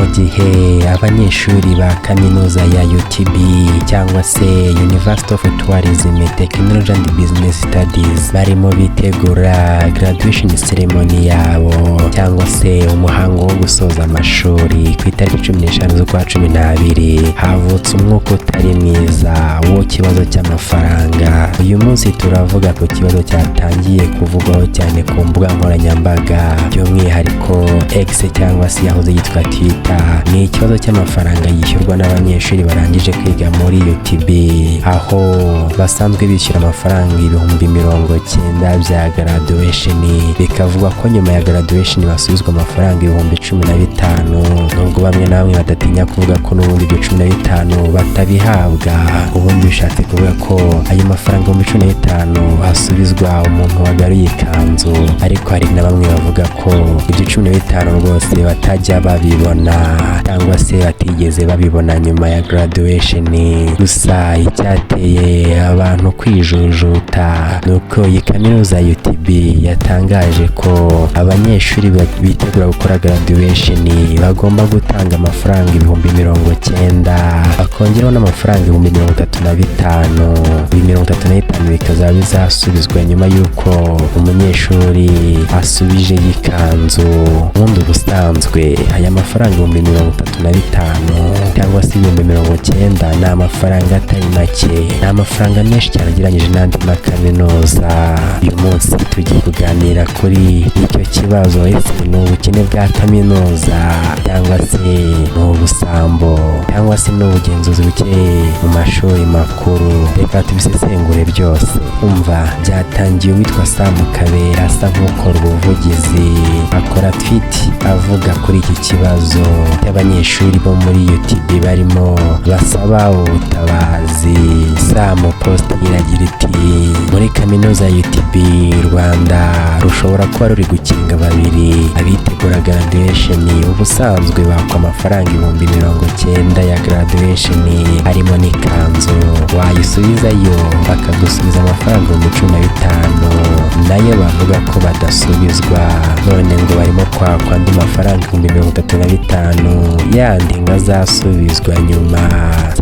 mu gihe abanyeshuri ba kaminuza ya UTB cyangwa se University of Tourism, Technology and Business Studies barimo bitegura graduation ceremony yabo cyangwa se umuhango wo gusoza amashuri ku itariki 15 z'ukwa 12, havutse umwuka utari mwiza wo kibazo cy'amafaranga. Uyu munsi turavuga ku kibazo cyatangiye kuvugwaho cyane ku mbuga nkoranyambaga, by'umwihariko X cyangwa se yahoze yitwa Twitter. Ni ikibazo cy'amafaranga yishyurwa n'abanyeshuri barangije kwiga muri UTB, aho basanzwe bishyura amafaranga 90,000 bya graduation, bikavugwa ko nyuma ya graduation basubizwa amafaranga 15,000, nubwo bamwe na bamwe badatinya kuvuga ko n'ubundi ibyo 15 batabihabwa. Ubundi bishatse kuvuga ko ayo mafaranga 15,000 asubizwa umuntu wagaruye ikanzu, ariko hari na bamwe bavuga ko ibyo 15 rwose batajya babibona cyangwa se batigeze babibona nyuma ya graduation. Gusa icyateye abantu kwijujuta nuko iyi kaminuza ya UTB yatangaje ko abanyeshuri bitegura gukora graduation bagomba gutanga amafaranga 90,000, bakongeraho n'amafaranga 35,000. 35,000 bikazaba bizasubizwa nyuma y'uko umunyeshuri asubije yikanzu. Ubundi ubusanzwe aya mafaranga 35,000 cyangwa se 90,000 ni amafaranga atari make, ni amafaranga menshi cyane agereranyije n'andi makaminuza. Uyu munsi tugiye kuganira kuri icyo kibazo, ese ni ubukene bwa kaminuza cyangwa se ni ubusambo cyangwa se ni ubugenzuzi buke mu mashuri makuru. Reka tubisesengure byose. Umva, byatangiye uwitwa Sam Kabera asa nk'ukora ubuvugizi, akora tweet avuga kuri iki kibazo cy'abanyeshuri bo muri UTB barimo basaba ubutabazi. Sam post iragira iti: muri kaminuza ya UTB Rwanda rushobora kuba ruri gukinga babiri abitegura graduation. Ubusanzwe bakwa amafaranga 90,000 ya graduation harimo n'ikanzu, wayisubizayo bakagusubiza amafaranga 15,000 nayo bavuga ko badasubizwa. None ngo barimo kwakwa andi mafaranga 35,000 yandi ngo azasubizwa nyuma.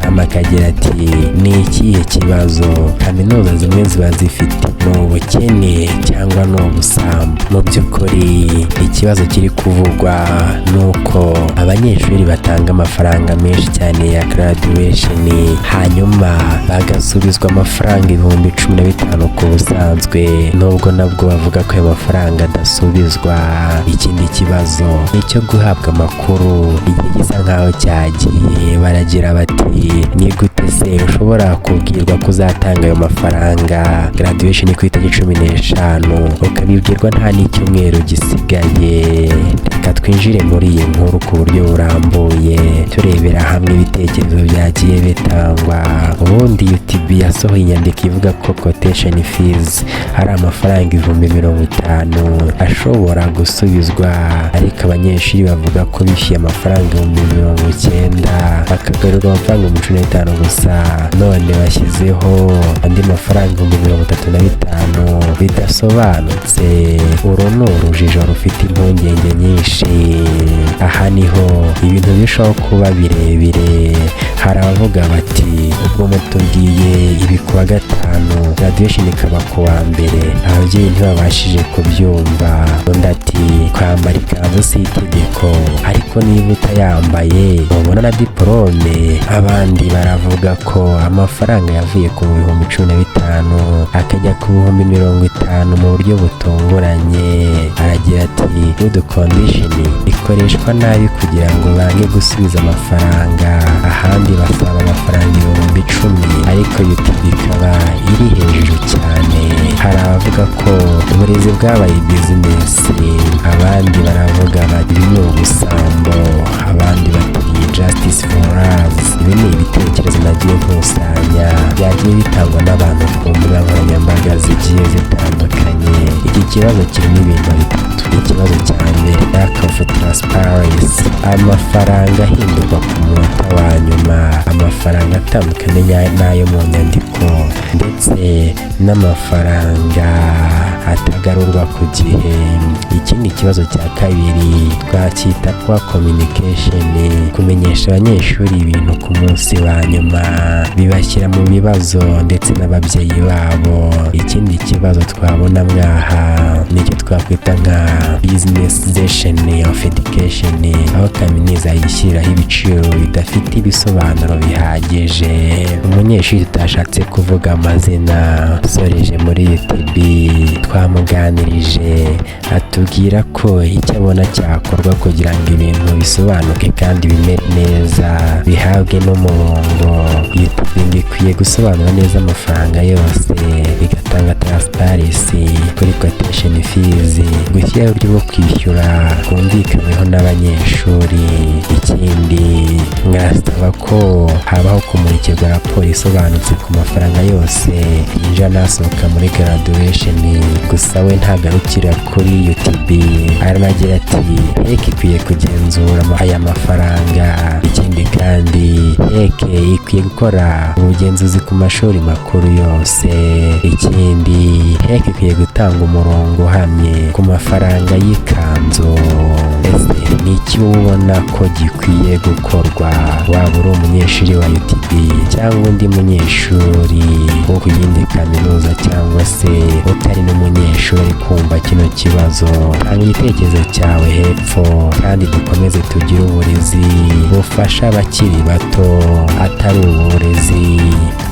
Sam akagira ati: ni ikihe kibazo? Kaminuza zimwe ziba zifite ni ubukene cyangwa ni ubusambo? Mu by'ukuri ikibazo kiri kuvugwa nuko abanyeshuri batanga amafaranga menshi cyane ya graduation, hanyuma bagasubizwa amafaranga 15,000 ku busanzwe, nubwo nabwo bavuga ko ayo mafaranga adasubizwa. Ikindi kibazo ni icyo guhabwa amakuru igihe gisa nkaho cyagiye. Baragira bati: ni gute se ushobora kubwirwa ko uzatanga ayo mafaranga graduation ku itariki 15 ukabibwirwa nta n'icyumweru gisigaye? Reka twinjire muri iyi nkuru ku buryo burambuye, turebera hamwe ibitekerezo byagiye bitangwa. Ubundi UTB yasohoye inyandiko ivuga ko quotation fees ari amafaranga 50,000 ashobora gusubizwa, ariko abanyeshuri bavuga ko bishyuye amafaranga 90,000 bakagarurirwa amafaranga 15,000 gusa. None bashyizeho andi mafaranga 35,000 bidasobanutse. Uru ni urujijo rufite impungenge nyinshi. Aha niho ibintu birushaho kuba birebire. Hari abavuga bati: ubwo mutubwiye ibi kuwa gatanu graduation ikaba kuwa mbere, ababyeyi ntibabashije kubyumva. Undi ati: kwambara ikanzu si itegeko, ariko niba utayambaye ubona na diplome. Abandi baravuga ko amafaranga yavuye ku 15,000 akajya ku 50,000 mu buryo butunguranye. Aragira ati: good condition ikoreshwa nabi kugira ngo bange gusubiza amafaranga. Ahandi basaba amafaranga 10,000 ariko UTB ikaba iri hejuru cyane. Hari abavuga ko uburezi bwabaye bizinesi, abandi baravuga bati ni ubusambo, abandi bati justice for us. Ibi ni ibitekerezo nagiye nkusanya byagiye bitangwa n'abantu ku mbuga nkoranyambaga zigiye zitandukanye. Iki kibazo kirimo ibintu bitatu. Ikibazo cya mbere lack of transparency, amafaranga ahindurwa ku munota wa nyuma amafaranga atandukanye n'ayo mu nyandiko, ndetse n'amafaranga atagarurwa ku gihe. Ikindi kibazo cya kabiri twacyita poor communication, kumenyesha abanyeshuri ibintu ku munsi wa nyuma bibashyira mu bibazo ndetse n'ababyeyi babo. Ikindi kibazo twabona mwaha nicyo twakwita nka businessization of education, aho kaminuza yishyiriraho ibiciro bidafite ibisobanuro bihagije. Umunyeshuri tutashatse kuvuga amazina usoreje muri UTB twamuganirije atubwira ko icyo abona cyakorwa kugira ngo ibintu bisobanuke kandi bimere neza bihabwe n'umurongo. UTB ikwiye gusobanura neza amafaranga yose, bigatanga transparency kuri quotation fees, gushyiraho uburyo bwo kwishyura bwumvikanyweho n'abanyeshuri. Ikindi ngasaba ko habaho kumurikirwa raporo isobanutse ku mafaranga yose yinjira n'asohoka muri graduation. Gusa we ntagarukira kuri UTB, aranagira ati HEC ikwiye kugenzura aya mafaranga. Ikindi kandi HEC ikwiye gukora ubugenzuzi ku mashuri makuru yose. Ikindi HEC ikwiye gutanga umurongo uhamye ku mafaranga y'ikanzu. Ese ni iki ubona ko gikwiye gukorwa, waba uri umunyeshuri wa UTB cyangwa undi munyeshuri wo ku yindi kaminuza, cyangwa se utari n'umunyeshuri kumva kino kibazo? Tanga igitekerezo cyawe hepfo, kandi dukomeze tugire uburezi bufasha abakiri bato atari uburezi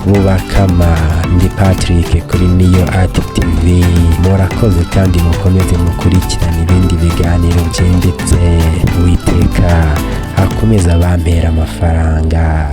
bubakama. Ndi Patrick kuri Niyo Art TV, murakoze kandi mukomeze mukurikirana ibindi biganiro byimbitse. Uwiteka akomeza bampera amafaranga.